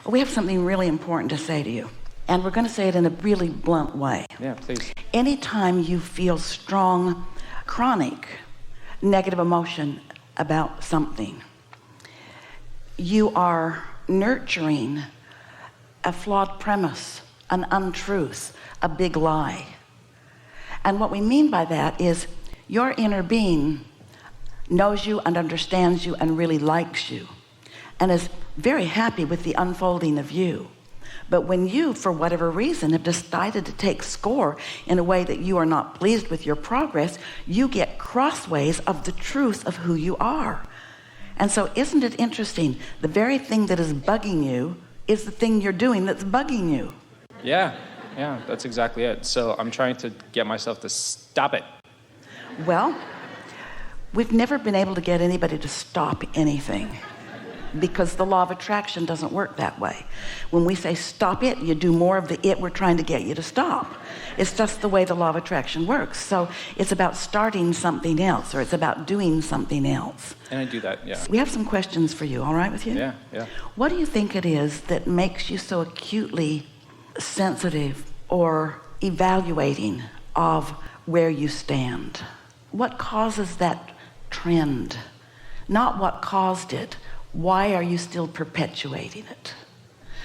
We have something really important to say to you. And we're going to say it in a really blunt way. Yeah, please. Anytime you feel strong, chronic, negative emotion about something, you are nurturing a flawed premise, an untruth, a big lie. And what we mean by that is your inner being knows you and understands you and really likes you and is very happy with the unfolding of you. But when you, for whatever reason, have decided to take score in a way that you are not pleased with your progress, you get crossways of the truth of who you are. And so isn't it interesting? The very thing that is bugging you is the thing you're doing that's bugging you. Yeah, that's exactly it. So I'm trying to get myself to stop it. Well, we've never been able to get anybody to stop anything, because the law of attraction doesn't work that way. When we say stop it, you do more of the it we're trying to get you to stop. It's just the way the law of attraction works. So it's about starting something else, or it's about doing something else. And I do that, yeah. We have some questions for you, all right with you? Yeah. What do you think it is that makes you so acutely sensitive or evaluating of where you stand? What causes that trend? Not what caused it. Why are you still perpetuating it?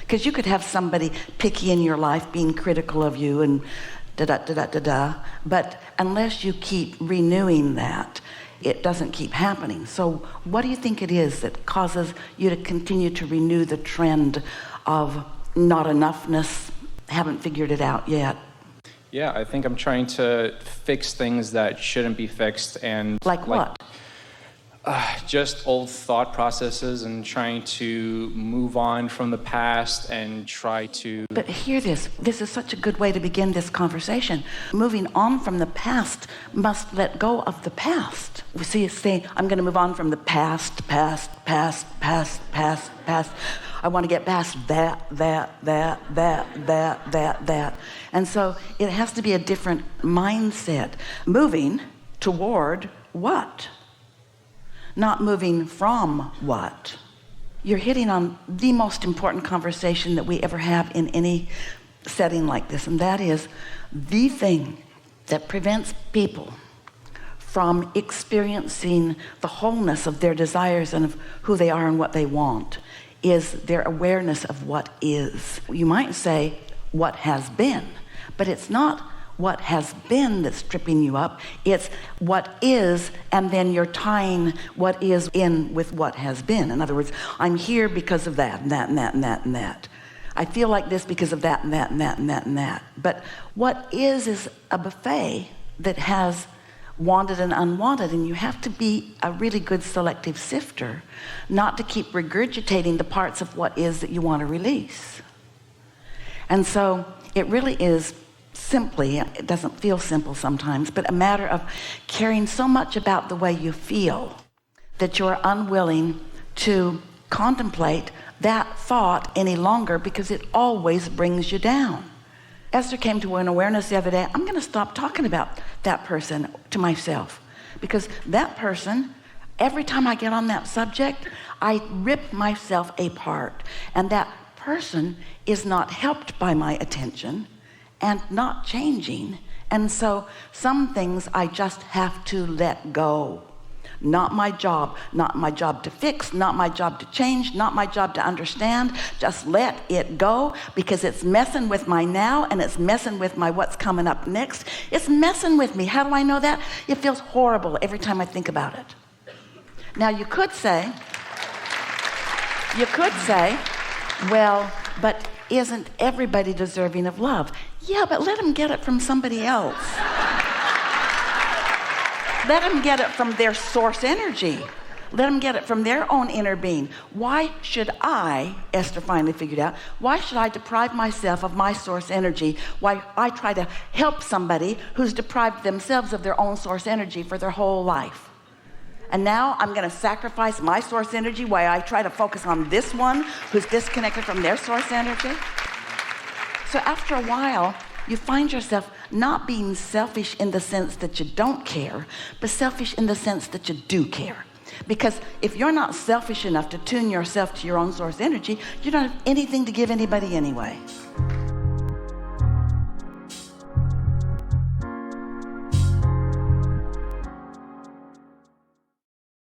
Because you could have somebody picky in your life being critical of you and da-da-da-da-da-da, but unless you keep renewing that, it doesn't keep happening. So what do you think it is that causes you to continue to renew the trend of not enoughness, haven't figured it out yet? Yeah, I think I'm trying to fix things that shouldn't be fixed. And like what? Just old thought processes, and trying to move on from the past and try to... But hear this. This is such a good way to begin this conversation. Moving on from the past must let go of the past. We see it saying, I'm going to move on from the past. I want to get past that. And so it has to be a different mindset. Moving toward what? Not moving from what? You're hitting on the most important conversation that we ever have in any setting like this, and that is the thing that prevents people from experiencing the wholeness of their desires and of who they are and what they want is their awareness of what is. You might say what has been, but it's not what has been that's tripping you up. It's what is, and then you're tying what is in with what has been. In other words, I'm here because of that and that and that and that and that. I feel like this because of that and that and that and that and that. But what is a buffet that has wanted and unwanted, and you have to be a really good selective sifter not to keep regurgitating the parts of what is that you want to release. And so it really is simply, it doesn't feel simple sometimes, but a matter of caring so much about the way you feel that you're unwilling to contemplate that thought any longer, because it always brings you down. Esther came to an awareness the other day. I'm going to stop talking about that person to myself, because that person, every time I get on that subject, I rip myself apart, and that person is not helped by my attention and not changing. And so some things I just have to let go. Not my job to fix, not my job to change, not my job to understand. Just let it go, because it's messing with my now, and it's messing with my what's coming up next. It's messing with me. How do I know that? It feels horrible every time I think about it. Now you could say, well, but isn't everybody deserving of love? Yeah, but let them get it from somebody else. Let them get it from their source energy. Let them get it from their own inner being. Why should I, Esther finally figured out, why should I deprive myself of my source energy? Why I try to help somebody who's deprived themselves of their own source energy for their whole life? And now I'm going to sacrifice my source energy while I try to focus on this one who's disconnected from their source energy? So after a while, you find yourself not being selfish in the sense that you don't care, but selfish in the sense that you do care. Because if you're not selfish enough to tune yourself to your own source energy, you don't have anything to give anybody anyway.